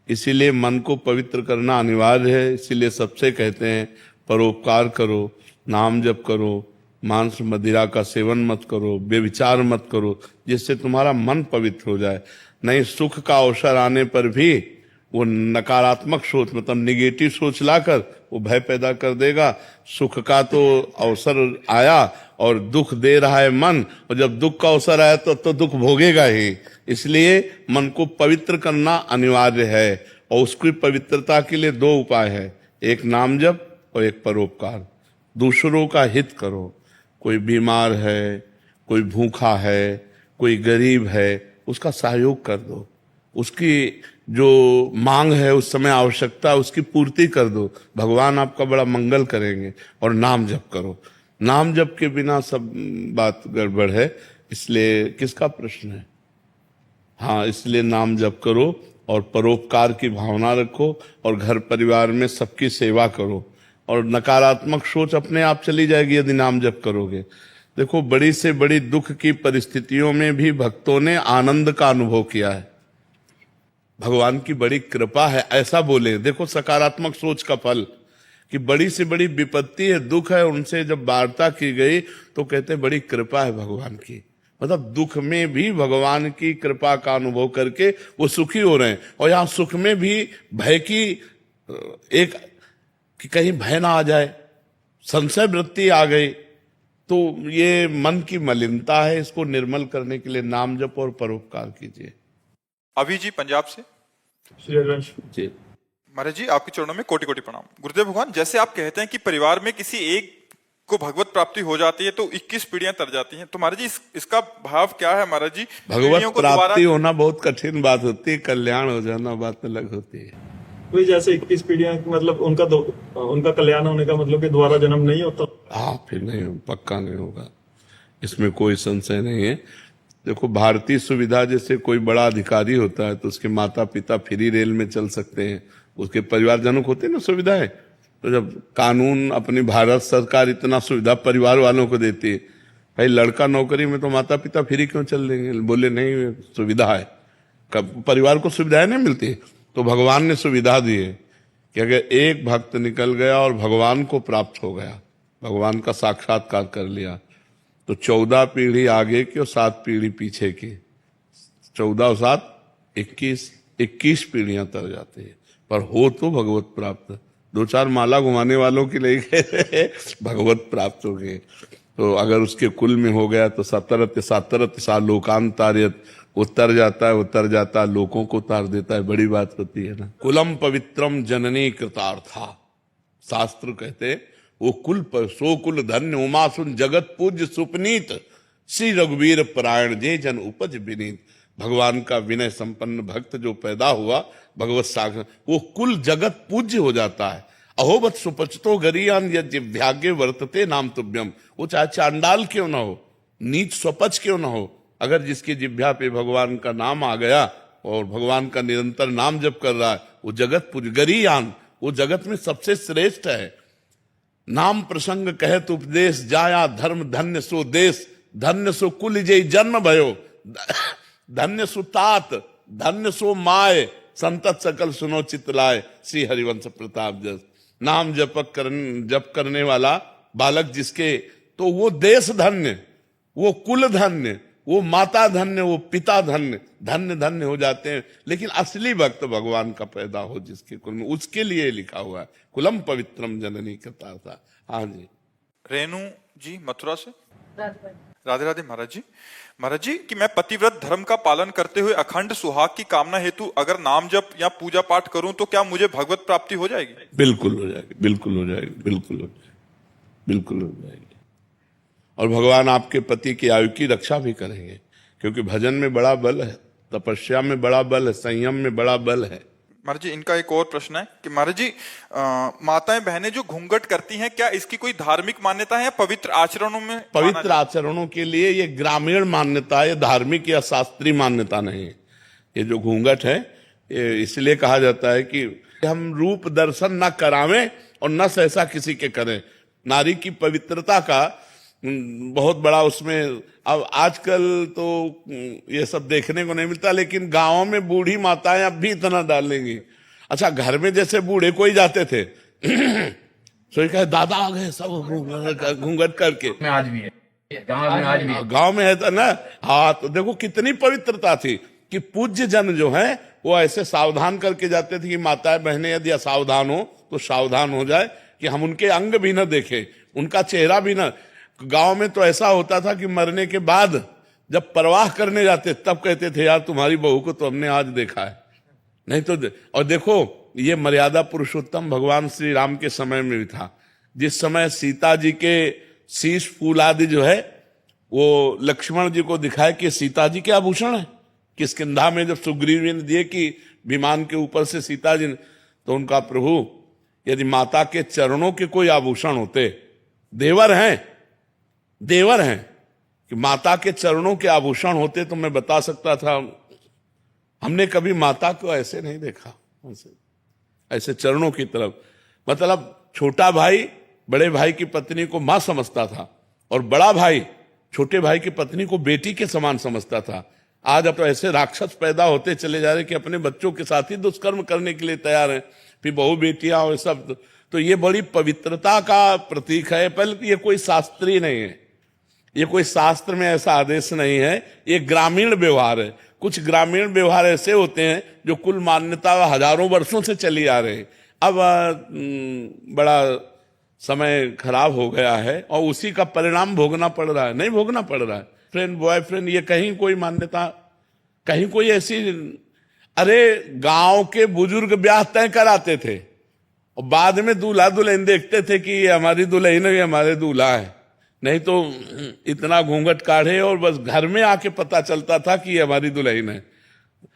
इसीलिए मन को पवित्र करना अनिवार्य है। इसीलिए सबसे कहते हैं परोपकार करो, नाम जप करो, मांस मदिरा का सेवन मत करो, व्यभिचार मत करो, जिससे तुम्हारा मन पवित्र हो जाए। नहीं, सुख का अवसर आने पर भी वो नकारात्मक सोच, मतलब निगेटिव सोच लाकर वो भय पैदा कर देगा। सुख का तो अवसर आया और दुख दे रहा है मन, और जब दुख का अवसर आया तो दुख भोगेगा ही। इसलिए मन को पवित्र करना अनिवार्य है, और उसकी पवित्रता के लिए 2 उपाय है, एक नाम जप और एक परोपकार। दूसरों का हित करो। कोई बीमार है, कोई भूखा है, कोई गरीब है, उसका सहयोग कर दो। उसकी जो मांग है उस समय आवश्यकता, उसकी पूर्ति कर दो। भगवान आपका बड़ा मंगल करेंगे। और नाम जप करो। नाम जप के बिना सब बात गड़बड़ है। इसलिए किसका प्रश्न है? हाँ, इसलिए नाम जप करो और परोपकार की भावना रखो और घर परिवार में सबकी सेवा करो। और नकारात्मक सोच अपने आप चली जाएगी यदि नाम जप करोगे। देखो, बड़ी से बड़ी दुख की परिस्थितियों में भी भक्तों ने आनंद का अनुभव किया है। भगवान की बड़ी कृपा है, ऐसा बोले। देखो सकारात्मक सोच का फल, कि बड़ी से बड़ी विपत्ति है, दुख है, उनसे जब वार्ता की गई तो कहते बड़ी कृपा है भगवान की। मतलब दुख में भी भगवान की कृपा का अनुभव करके वो सुखी हो रहे हैं। और यहाँ सुख में भी भय की एक, कि कहीं भय ना आ जाए, संशय वृत्ति आ गई, तो ये मन की मलिनता है। इसको निर्मल करने के लिए नाम जप और परोपकार कीजिए। अभी जी पंजाब से। जी महाराज जी, आपके चरणों में कोटि कोटि प्रणाम। गुरुदेव भगवान, जैसे आप कहते हैं कि परिवार में किसी एक को भगवत प्राप्ति हो जाती है तो 21 पीढ़ियां तर जाती हैं। तो महाराज जी इसका भाव क्या है महाराज जी? पीढ़ियों भगवत को दोबारा प्राप्ति होना बहुत कठिन बात होती है, कल्याण हो जाना बात अलग होती है। वही जैसे 21 पीढ़ियां मतलब उनका कल्याण होने का मतलब कि दोबारा जन्म नहीं होता। हाँ, फिर नहीं, पक्का नहीं होगा, इसमें कोई संशय नहीं है। देखो, भारतीय सुविधा जैसे कोई बड़ा अधिकारी होता है तो उसके माता पिता फ्री रेल में चल सकते हैं, उसके परिवारजनों को होते हैं ना सुविधाएं। तो जब कानून, अपनी भारत सरकार इतना सुविधा परिवार वालों को देती है, भाई लड़का नौकरी में तो माता पिता फ्री क्यों चल देंगे? बोले नहीं, सुविधा है, कब परिवार को सुविधाएं नहीं मिलती? तो भगवान ने सुविधा दी है कि अगर एक भक्त निकल गया और भगवान को प्राप्त हो गया, भगवान का साक्षात्कार कर लिया, तो 14 पीढ़ी आगे की और 7 पीढ़ी पीछे की, 14 और 7 21 पीढ़ियां तर जाती है। पर हो तो भगवत प्राप्त। 2-4 माला घुमाने वालों के लिए भगवत प्राप्त हो गए। तो अगर उसके कुल में हो गया तो 17 सा लोकांतार्यत, उतर जाता है, लोगों को उतार देता है, बड़ी बात होती है ना। कुलम पवित्रम जननी कृतार्था, शास्त्र कहते वो कुल पर सो कुल धन्य उमासुन जगत पूज्य सुपनीत, श्री रघुवीर परायण जे जन उपज विनीत। भगवान का विनय संपन्न भक्त जो पैदा हुआ भगवत सागर, वो कुल जगत पूज्य हो जाता है। अहोबत सुपचतो गरियान यज्ञ वर्तते नाम तुभ्यम। वो चाहे चांडाल क्यों ना हो, नीच स्वपच क्यों ना हो, अगर जिसकी जिह्वा पे भगवान का नाम आ गया और भगवान का निरंतर नाम जप कर रहा है, वो जगत पूज्य गरियान, वो जगत में सबसे श्रेष्ठ है। नाम प्रसंग कहत उपदेश जाया धर्म धन्य सो देश, धन्य सो कुल जय जन्म भयो, धन्य सो तात, धन्य सो माय, संतत सकल सुनो चितलाय, श्री हरिवंश प्रताप जस। नाम जप करने वाला बालक जिसके, तो वो देश धन्य, वो कुल धन्य, वो माता धन्य, वो पिता धन्य, धन्य धन्य हो जाते हैं। लेकिन असली भक्त भगवान का पैदा हो जिसके कुल में, उसके लिए लिखा हुआ है कुलम पवित्रम जननी कृता था। हाँ जी। रेणु जी मथुरा से, राधे राधे महाराज जी कि मैं पतिव्रत धर्म का पालन करते हुए अखंड सुहाग की कामना हेतु अगर नाम जप या पूजा पाठ करूं तो क्या मुझे भगवत प्राप्ति हो जाएगी? बिल्कुल हो जाएगी, बिल्कुल हो जाएगी, बिल्कुल हो जाएगी, बिल्कुल हो जाएगी। और भगवान आपके पति की आयु की रक्षा भी करेंगे, क्योंकि भजन में बड़ा बल है, तपस्या में बड़ा बल है, संयम में बड़ा बल है। महाराज जी इनका एक और प्रश्न है कि महाराज जी माताएं बहनें जो घूंघट करती हैं, क्या इसकी कोई धार्मिक मान्यता है या पवित्र आचरणों में? पवित्र आचरणों के लिए ये ग्रामीण मान्यता है, धार्मिक या शास्त्रीय मान्यता नहीं है। ये जो घूंघट है, ये इसलिए कहा जाता है कि हम रूप दर्शन न करावें और न सहसा किसी के करें। नारी की पवित्रता का बहुत बड़ा उसमें, अब आजकल तो ये सब देखने को नहीं मिलता, लेकिन गांवों में बूढ़ी माताएं अब भी इतना डालेंगी। अच्छा, घर में जैसे बूढ़े कोई जाते थे तो कहे दादा आ गए सब घूंघट करके, में आज भी है, गांव में आज भी है, गांव में है तो ना। हाँ, तो देखो कितनी पवित्रता थी कि पूज्य जन जो है वो ऐसे सावधान करके जाते थे कि माताएं बहनें यदि असावधान हो तो सावधान हो जाए, कि हम उनके अंग भी न देखें, उनका चेहरा भी न। गांव में तो ऐसा होता था कि मरने के बाद जब परवाह करने जाते तब कहते थे यार तुम्हारी बहू को तो हमने आज देखा है, नहीं तो और देखो ये मर्यादा पुरुषोत्तम भगवान श्री राम के समय में भी था। जिस समय सीता जी के शीश फूल आदि जो है वो लक्ष्मण जी को दिखाए कि सीता जी के आभूषण है, किष्किंधा में जब सुग्रीव जी ने दिए कि विमान के ऊपर से सीता जी ने, तो उनका प्रभु यदि माता के चरणों के कोई आभूषण होते, देवर हैं कि माता के चरणों के आभूषण होते तो मैं बता सकता था। हमने कभी माता को ऐसे नहीं देखा, ऐसे चरणों की तरफ। मतलब छोटा भाई बड़े भाई की पत्नी को मां समझता था और बड़ा भाई छोटे भाई की पत्नी को बेटी के समान समझता था। आज अब तो ऐसे राक्षस पैदा होते चले जा रहे कि अपने बच्चों के साथ ही दुष्कर्म करने के लिए तैयार हैं, फिर बहू बेटियां और सब। तो ये बड़ी पवित्रता का प्रतीक है। पहले ये कोई शास्त्रीय नहीं है, ये कोई शास्त्र में ऐसा आदेश नहीं है, ये ग्रामीण व्यवहार है। कुछ ग्रामीण व्यवहार ऐसे होते हैं जो कुल मान्यता हजारों वर्षों से चली आ रही। अब बड़ा समय खराब हो गया है और उसी का परिणाम भोगना पड़ रहा है। नहीं भोगना पड़ रहा है, फ्रेंड बॉयफ्रेंड, ये कहीं कोई मान्यता, कहीं कोई ऐसी। अरे गांव के बुजुर्ग ब्याह तय कराते थे और बाद में दूल्हा दुल्हन देखते थे कि ये हमारी दुल्हन है, ये हमारे दूल्हा है। नहीं तो इतना घूंघट काढ़े और बस घर में आके पता चलता था कि ये हमारी दुल्हन है।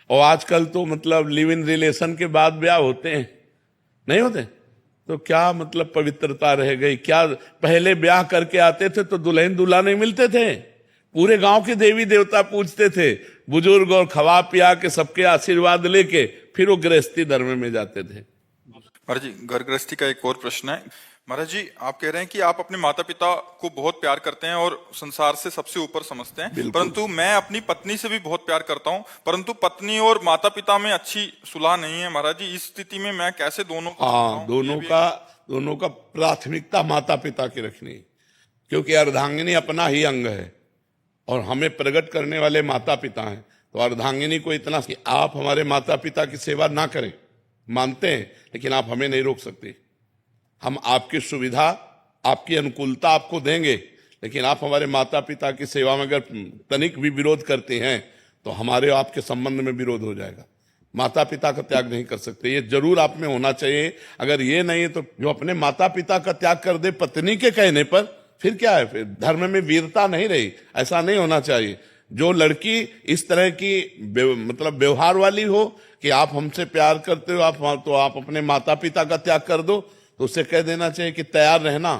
और आजकल तो मतलब लिव इन रिलेशन के बाद ब्याह होते हैं, नहीं होते? तो क्या मतलब पवित्रता रह गई? क्या पहले ब्याह करके आते थे तो दुल्हन दूल्हा नहीं मिलते थे, पूरे गांव के देवी देवता पूजते थे, बुजुर्ग, और खवा पिया के सबके आशीर्वाद लेके फिर वो गृहस्थी धर्म में जाते थे। महाराज जी, घर गृहस्थी का एक और प्रश्न है। महाराज जी, आप कह रहे हैं कि आप अपने माता पिता को बहुत प्यार करते हैं और संसार से सबसे ऊपर समझते हैं, परंतु मैं अपनी पत्नी से भी बहुत प्यार करता हूं, परंतु पत्नी और माता पिता में अच्छी सुलह नहीं है। महाराज जी, इस स्थिति में मैं कैसे दोनों को हाँ, दोनों का प्राथमिकता माता पिता की रखनी, क्योंकि अर्धांगिनी अपना ही अंग है और हमें प्रकट करने वाले माता पिता हैं। तो अर्धांगिनी को इतना कि आप हमारे माता पिता की सेवा ना करें, मानते हैं, लेकिन आप हमें नहीं रोक सकते। हम आपकी सुविधा, आपकी अनुकूलता आपको देंगे, लेकिन आप हमारे माता पिता की सेवा में अगर तनिक भी विरोध करते हैं तो हमारे आपके संबंध में विरोध हो जाएगा। माता पिता का त्याग नहीं कर सकते, ये जरूर आप में होना चाहिए। अगर ये नहीं है तो जो अपने माता पिता का त्याग कर दे पत्नी के कहने पर, फिर क्या है? फिर धर्म में वीरता नहीं रही। ऐसा नहीं होना चाहिए। जो लड़की इस तरह की मतलब व्यवहार वाली हो कि आप हमसे प्यार करते हो, तो आप अपने माता पिता का त्याग कर दो, तो उसे कह देना चाहिए कि तैयार रहना,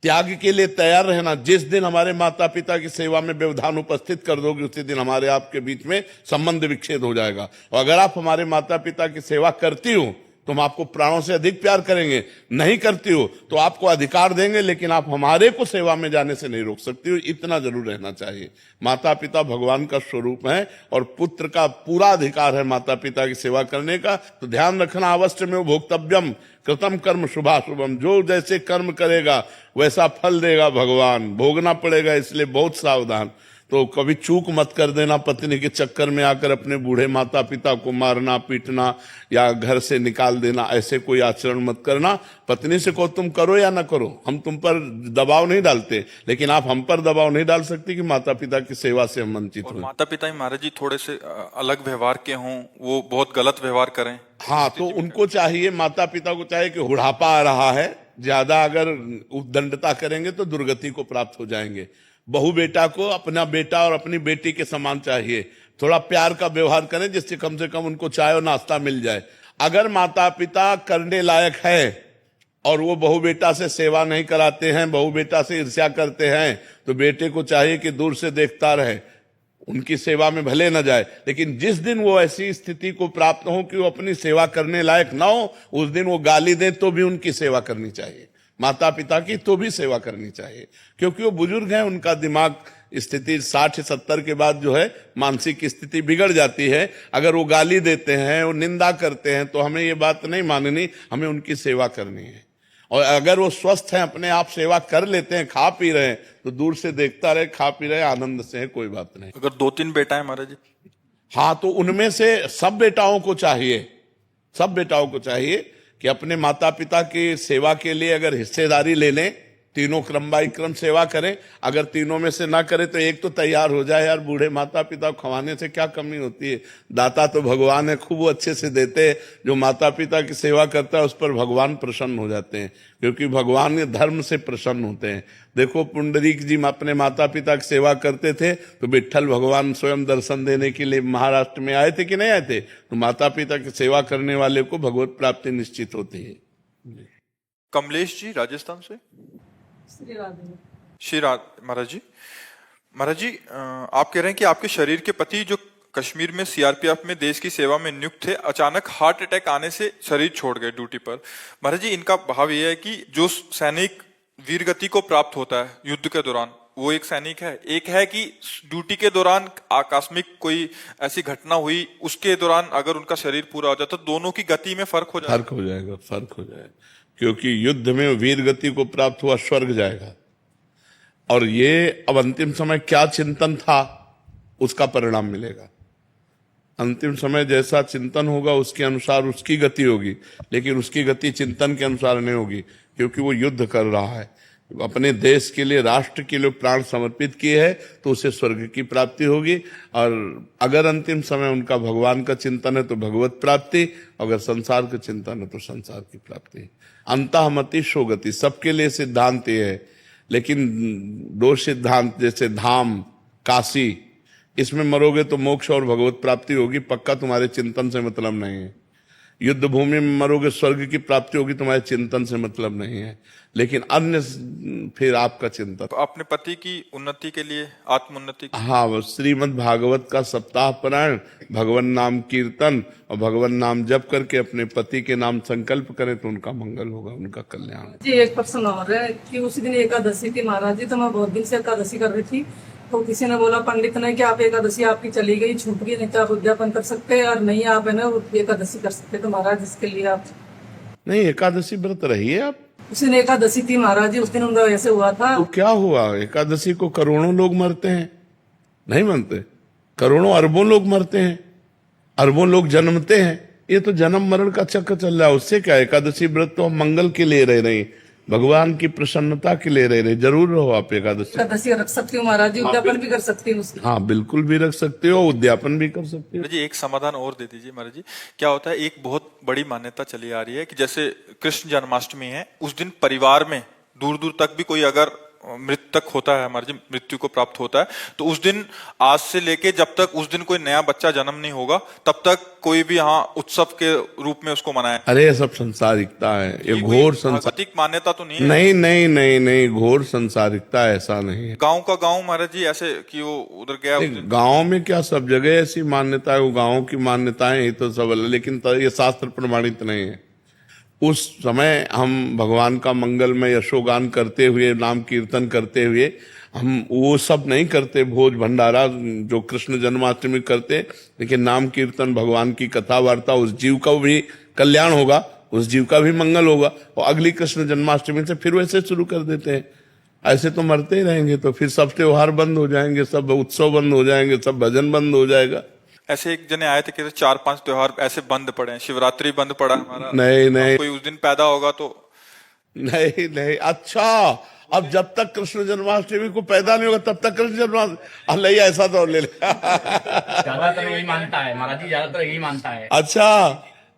त्याग के लिए तैयार रहना। जिस दिन हमारे माता पिता की सेवा में व्यवधान उपस्थित कर दोगे, उसी दिन हमारे आपके बीच में संबंध विच्छेद हो जाएगा। और अगर आप हमारे माता पिता की सेवा करती हो तो हम आपको प्राणों से अधिक प्यार करेंगे, नहीं करती हो तो आपको अधिकार देंगे, लेकिन आप हमारे को सेवा में जाने से नहीं रोक सकती हो। इतना जरूर रहना चाहिए। माता पिता भगवान का स्वरूप है और पुत्र का पूरा अधिकार है माता पिता की सेवा करने का। तो ध्यान रखना, अवश्य में भोक्तव्यम कृतम कर्म शुभाशुभम, जो जैसे कर्म करेगा वैसा फल देगा भगवान, भोगना पड़ेगा, इसलिए बहुत सावधान। तो कभी चूक मत कर देना, पत्नी के चक्कर में आकर अपने बूढ़े माता पिता को मारना, पीटना या घर से निकाल देना, ऐसे कोई आचरण मत करना। पत्नी से को तुम करो या ना करो, हम तुम पर दबाव नहीं डालते, लेकिन आप हम पर दबाव नहीं डाल सकती कि माता पिता की सेवा से हम वंचित हो। माता पिता ही महाराज जी थोड़े से अलग व्यवहार के हों, वो बहुत गलत व्यवहार करें, हाँ, तो उनको चाहिए, माता पिता को चाहिए कि बुढ़ापा आ रहा है, ज्यादा अगर उद्दंडता करेंगे तो दुर्गति को प्राप्त हो जाएंगे। बहू बेटा को अपना बेटा और अपनी बेटी के समान चाहिए, थोड़ा प्यार का व्यवहार करें जिससे कम से कम उनको चाय और नाश्ता मिल जाए। अगर माता पिता करने लायक है और वो बहू बेटा से सेवा नहीं कराते हैं, बहू बेटा से ईर्ष्या करते हैं, तो बेटे को चाहिए कि दूर से देखता रहे, उनकी सेवा में भले न जाए, लेकिन जिस दिन वो ऐसी स्थिति को प्राप्त हो कि वो अपनी सेवा करने लायक ना हो, उस दिन वो गाली दे तो भी उनकी सेवा करनी चाहिए। माता पिता की तो भी सेवा करनी चाहिए, क्योंकि वो बुजुर्ग हैं, उनका दिमाग स्थिति 60-70 के बाद जो है मानसिक स्थिति बिगड़ जाती है। अगर वो गाली देते हैं, वो निंदा करते हैं, तो हमें ये बात नहीं माननी, हमें उनकी सेवा करनी है। और अगर वो स्वस्थ हैं, अपने आप सेवा कर लेते हैं, खा पी रहे हैं, तो दूर से देखता रहे, खा पी रहे, आनंद से है, कोई बात नहीं। अगर 2-3 बेटा है महाराज जी, हाँ, तो उनमें से सब बेटाओं को चाहिए कि अपने माता पिता की सेवा के लिए अगर हिस्सेदारी ले लें, तीनों क्रम बाई क्रम सेवा करें। अगर तीनों में से ना करे तो एक तो तैयार हो जाए। यार, बूढ़े माता पिता को खवाने से क्या कमी होती है? दाता तो भगवान है, खूब अच्छे से देते हैं। जो माता पिता की सेवा करता है उस पर भगवान प्रसन्न हो जाते हैं, क्योंकि भगवान ने धर्म से प्रसन्न होते हैं। देखो, पुंडरीक जी अपने माता पिता की सेवा करते थे तो विट्ठल भगवान स्वयं दर्शन देने के लिए महाराष्ट्र में आए थे कि नहीं आए थे? तो माता पिता की सेवा करने वाले को भगवत प्राप्ति निश्चित होती है। कमलेश जी राजस्थान से। महाराज जी, आप कह रहे हैं कि आपके शरीर के पति जो कश्मीर में सीआरपीएफ में देश की सेवा में नियुक्त थे, अचानक हार्ट अटैक आने से शरीर छोड़ गए ड्यूटी पर। महाराज जी, इनका भाव यह है कि जो सैनिक वीरगति को प्राप्त होता है युद्ध के दौरान, वो एक सैनिक है। एक है कि ड्यूटी के दौरान आकस्मिक कोई ऐसी घटना हुई, उसके दौरान अगर उनका शरीर पूरा हो जाता तो दोनों की गति में फर्क हो जाएगा। क्योंकि युद्ध में वीर गति को प्राप्त हुआ स्वर्ग जाएगा। और ये अब अंतिम समय क्या चिंतन था उसका परिणाम मिलेगा। अंतिम समय जैसा चिंतन होगा उसके अनुसार उसकी गति होगी, लेकिन उसकी गति चिंतन के अनुसार नहीं होगी, क्योंकि वो युद्ध कर रहा है। अपने देश के लिए, राष्ट्र के लिए प्राण समर्पित किए है तो उसे स्वर्ग की प्राप्ति होगी। और अगर अंतिम समय उनका भगवान का चिंतन है तो भगवत प्राप्ति, अगर संसार का चिंतन है तो संसार की प्राप्ति। अंतःमति शो गति, सबके लिए सिद्धांत ये है। लेकिन दो सिद्धांत जैसे धाम, काशी, इसमें मरोगे तो मोक्ष और भगवत प्राप्ति होगी, पक्का तुम्हारे चिंतन से मतलब नहीं है। युद्ध भूमि में मरोगे स्वर्ग की प्राप्ति होगी, तुम्हारे चिंतन से मतलब नहीं है। लेकिन अन्य फिर आपका चिंतन। तो अपने पति की उन्नति के लिए, आत्मोन्नति के हाँ, वो श्रीमद् भागवत का सप्ताह पारायण, भगवान नाम कीर्तन और भगवान नाम जप करके अपने पति के नाम संकल्प करें तो उनका मंगल होगा, उनका कल्याण। जी एक प्रश्न और है कि उस दिन एकादशी थी महाराज जी, तो मैं बहुत दिन से एकादशी कर रही थी, तो किसी ने बोला पंडित ने कि आप एकादशी आपकी चली गई, छूट गई, नहीं तो आप उद्यापन कर सकते हैं और नहीं आप है ना एकादशी कर सकते। तो महाराज इसके लिए आप नहीं, एकादशी व्रत रही है आप। उस दिन एकादशी थी महाराज जी, उस दिन उनका ऐसे हुआ था। तो क्या हुआ, एकादशी को करोड़ों लोग मरते हैं, नहीं मरते? करोड़ों अरबों लोग मरते हैं, अरबों लोग जन्मते हैं। ये तो जन्म मरण का चक्कर चल रहा है, उससे क्या। एकादशी व्रत तो हम मंगल के लिए रह रहे, भगवान की प्रसन्नता के लिए रह रहे। जरूर रहो आप एकादशी रख सकती हूँ महाराज जी, उद्यापन भी कर सकती हूँ उसकी। हाँ, बिल्कुल भी रख सकते हो, उद्यापन भी कर सकते हो। जी एक समाधान और दे दीजिए महाराज जी। क्या होता है, एक बहुत बड़ी मान्यता चली आ रही है कि जैसे कृष्ण जन्माष्टमी है, उस दिन परिवार में दूर दूर तक भी कोई अगर मृतक होता है, हमारे जी मृत्यु को प्राप्त होता है, तो उस दिन आज से लेके जब तक उस दिन कोई नया बच्चा जन्म नहीं होगा तब तक कोई भी यहाँ उत्सव के रूप में उसको मनाया। अरे ये सब संसारिकता है, ये घोर सांस्कृतिक मान्यता तो नहीं है। नहीं नहीं नहीं नहीं, घोर संसारिकता, ऐसा नहीं है। गांव का गांव महाराज जी ऐसे कि वो उधर गया, गांव में क्या, सब जगह ऐसी मान्यता है। वो गांव की मान्यताएं ही तो सब, लेकिन ये शास्त्र प्रमाणित नहीं है। उस समय हम भगवान का मंगलमय यशोगान करते हुए, नाम कीर्तन करते हुए, हम वो सब नहीं करते, भोज भंडारा जो कृष्ण जन्माष्टमी करते, लेकिन नाम कीर्तन, भगवान की कथा वार्ता, उस जीव का भी कल्याण होगा, उस जीव का भी मंगल होगा। और अगली कृष्ण जन्माष्टमी से फिर वैसे शुरू कर देते हैं। ऐसे तो मरते ही रहेंगे, तो फिर सब त्योहार बंद हो जाएंगे, सब उत्सव बंद हो जाएंगे, सब भजन बंद हो जाएगा। ऐसे एक जने आए थे कि 4-5 त्योहार ऐसे बंद पड़े हैं, शिवरात्रि बंद पड़ा हमारा। नहीं नहीं, कोई उस दिन पैदा होगा तो नहीं नहीं। अच्छा, अब जब तक कृष्ण जन्माष्टमी को पैदा नहीं होगा तब तक कृष्ण जन्माष्टमी, नहीं ऐसा तो ले ज्यादातर यही मानता है महाराज जी, ज्यादातर यही मानता है। अच्छा,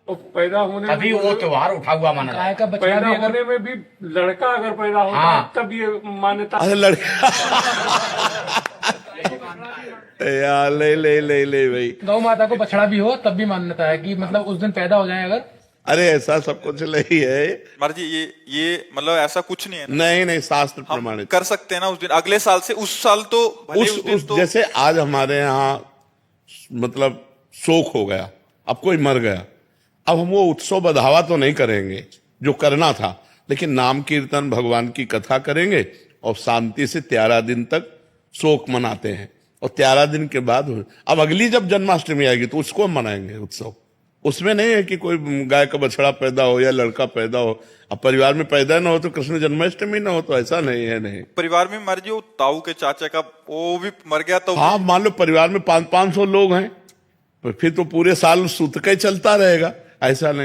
तो पैदा होने तभी वो त्योहार उठा हुआ माना जाता है। पैदा होने में भी लड़का अगर पैदा होता है हाँ। तब ये मान्यता। अरे लड़का यार, ले ले ले ले भाई। गौ माता को बछड़ा भी हो तब भी मान्यता है कि मतलब उस दिन पैदा हो जाए अगर। अरे ऐसा सब कुछ नहीं है महाराज जी, ये मतलब ऐसा कुछ नहीं है ना? नहीं नहीं, शास्त्र हम प्रमाणित कर सकते हैं ना उस दिन, अगले साल से, उस साल तो भले उस दिन तो जैसे आज हमारे यहाँ मतलब शोक हो गया, अब कोई मर गया, अब हम वो उत्सव बढ़ावा तो नहीं करेंगे जो करना था, लेकिन नाम कीर्तन, भगवान की कथा करेंगे और शांति से 13 दिन तक शोक मनाते हैं। और 13 दिन के बाद अब अगली जब जन्माष्टमी आएगी तो उसको हम मनाएंगे उत्सव। उसमें नहीं है कि कोई गाय का बछड़ा पैदा हो या लड़का पैदा हो। अब परिवार में पैदा ना हो तो कृष्ण जन्माष्टमी ना हो, तो ऐसा नहीं है। नहीं, परिवार में मर जो ताऊ के चाचा का वो भी मर गया तो हाँ, मान लो परिवार में 500-500 लोग हैं, तो फिर तो पूरे साल सूत का ही चलता रहेगा, ऐसा नहीं।